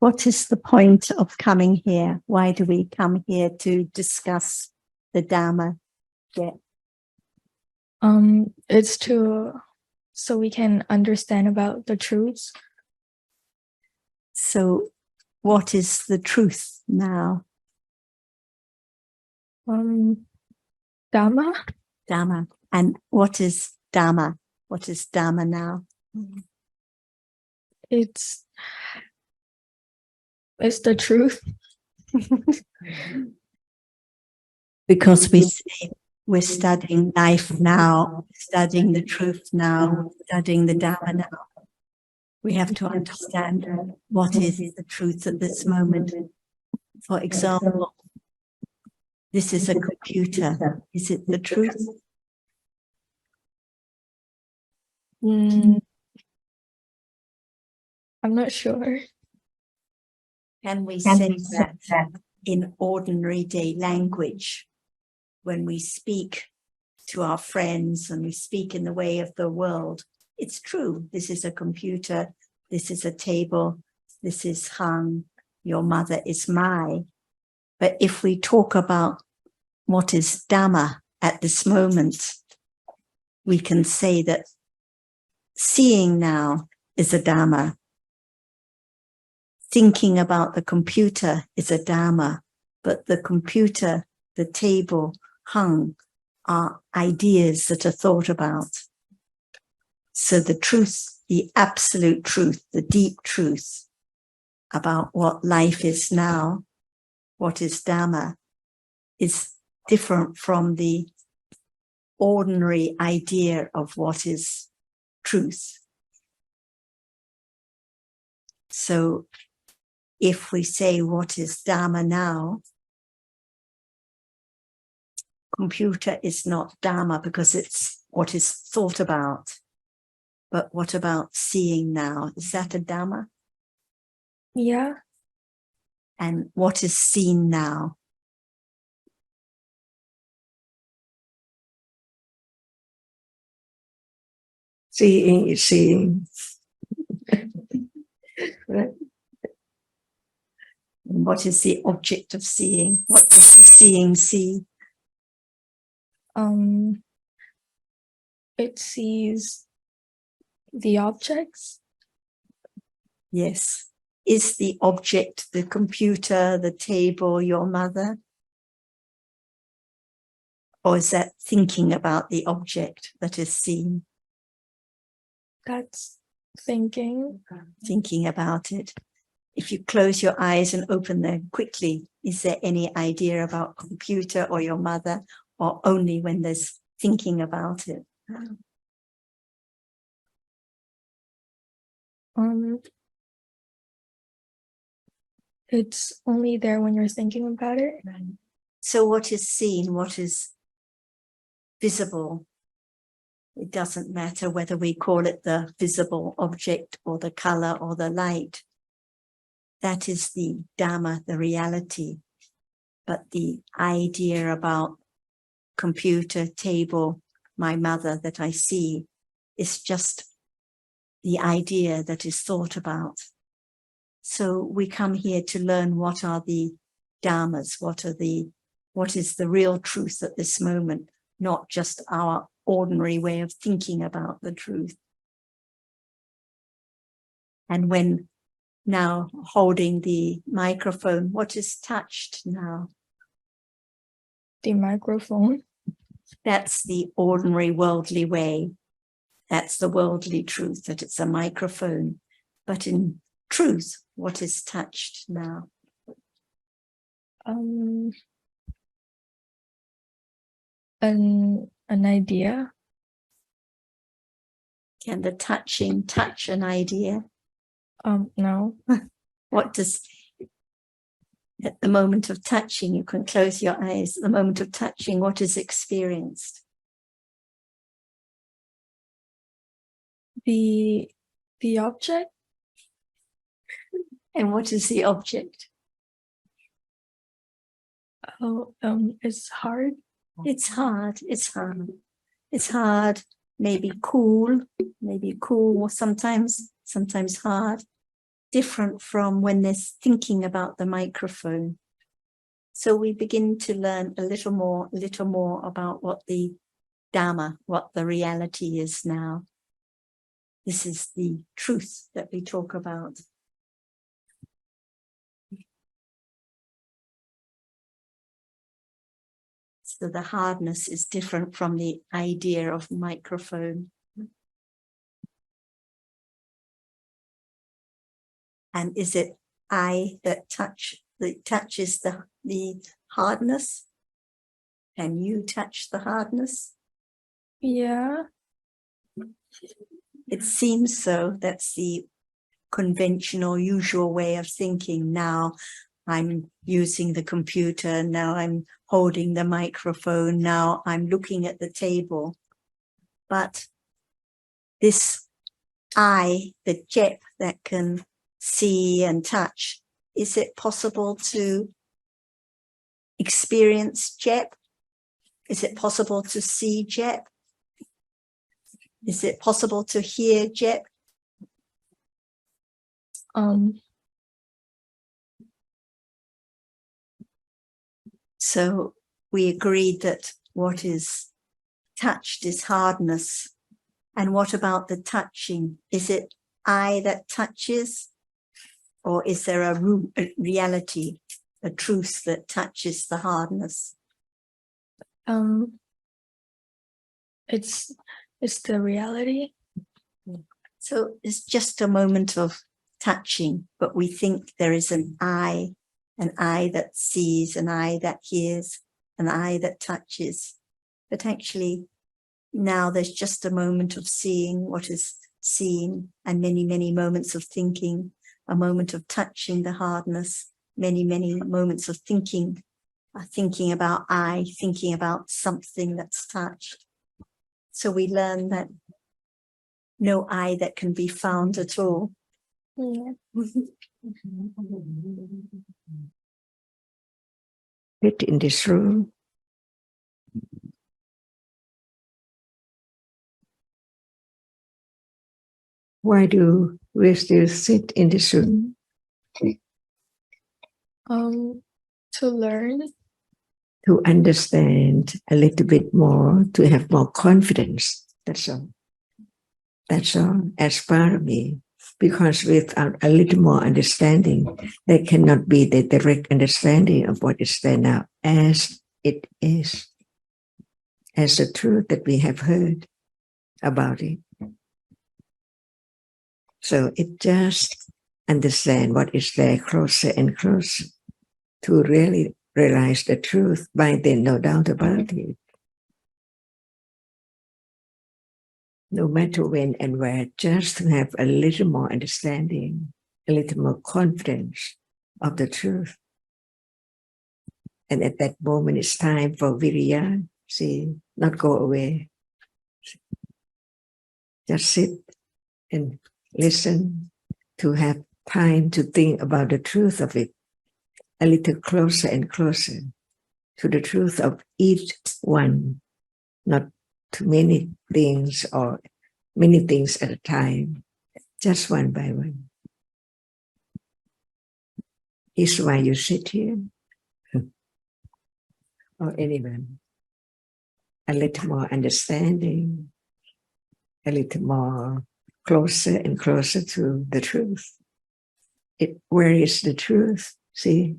What is the point of coming here? Why do we come here to discuss the Dhamma? Yeah. It's so we can understand about the truths. So what is the truth now? Dhamma. Dhamma. And what is Dhamma? What is Dhamma now? It's the truth. Because we say we're studying life now, studying the truth now, studying the Dhamma now. We have to understand what is the truth at this moment. For example, this is a computer. Is it the truth? I'm not sure. Can we say that in ordinary day language, when we speak to our friends and we speak in the way of the world, it's true. This is a computer. This is a table. This is hung. Your mother is my. But if we talk about what is Dhamma at this moment, we can say that seeing now is a Dhamma. Thinking about the computer is a Dhamma, but the computer, the table, hung are ideas that are thought about. So the truth, the absolute truth, the deep truth about what life is now, what is Dhamma, is different from the ordinary idea of what is truth. So if we say what is Dhamma now, computer is not Dhamma because it's what is thought about. But what about seeing now? Is that a Dhamma? Yeah. And what is seen now? Seeing is seeing. Right. And what is the object of seeing? What does the seeing see? It sees the objects. Yes. Is the object the computer, the table, your mother? Or is that thinking about the object that is seen? That's thinking. Thinking about it. If you close your eyes and open them quickly, is there any idea about computer or your mother, or only when there's thinking about it? It's only there when you're thinking about it. Right. So what is seen, what is visible? It doesn't matter whether we call it the visible object or the color or the light. That is the Dhamma, the reality. But the idea about computer, table, my mother that I see is just the idea that is thought about. So we come here to learn what are the Dhammas, what is the real truth at this moment, not just our ordinary way of thinking about the truth. And when now holding the microphone, what is touched now? The microphone. That's the ordinary worldly way. That's the worldly truth, that it's a microphone. But in truth, what is touched now? An idea. Can the touching touch an idea? No. What does, at the moment of touching, you can close your eyes, at the moment of touching, what is experienced? The object. And what is the object? It's hard. It's hard, it's hard. It's hard, maybe cool, or sometimes hard. different from when they're thinking about the microphone. So we begin to learn a little more about what the Dhamma, what the reality is now. This is the truth that we talk about. So the hardness is different from the idea of microphone. And is it I that touches the hardness? Can you touch the hardness? Yeah. It seems so. That's the conventional, usual way of thinking. Now I'm using the computer. Now I'm holding the microphone. Now I'm looking at the table. But this I, the jep that can see and touch, is it possible to experience jep? Is it possible to see jep? Is it possible to hear jep? So we agreed that what is touched is hardness. And what about the touching? Is it I that touches? Or is there a reality, a truth that touches the hardness? It's the reality. So it's just a moment of touching, but we think there is an I that sees, an I that hears, an I that touches. But actually, now there's just a moment of seeing what is seen, and many, many moments of thinking, a moment of touching the hardness, many, many moments of thinking about I, thinking about something that's touched. So we learn that no I that can be found at all. Yeah. Sit in this room. Why do we still sit in this room? To learn. To understand a little bit more, to have more confidence. That's all. That's all, as part of me. Because without a little more understanding, there cannot be the direct understanding of what is there now as it is, as the truth that we have heard about it. So it just understand what is there closer and closer to really realize the truth. By then, no doubt about it. No matter when and where, just to have a little more understanding, a little more confidence of the truth. And at that moment, it's time for virya, see, not go away. Just sit and listen, to have time to think about the truth of it, a little closer and closer to the truth of each one, not too many things or many things at a time, just one by one. Is why you sit here, or anyone. A little more understanding, a little more closer and closer to the truth. Where is the truth? See,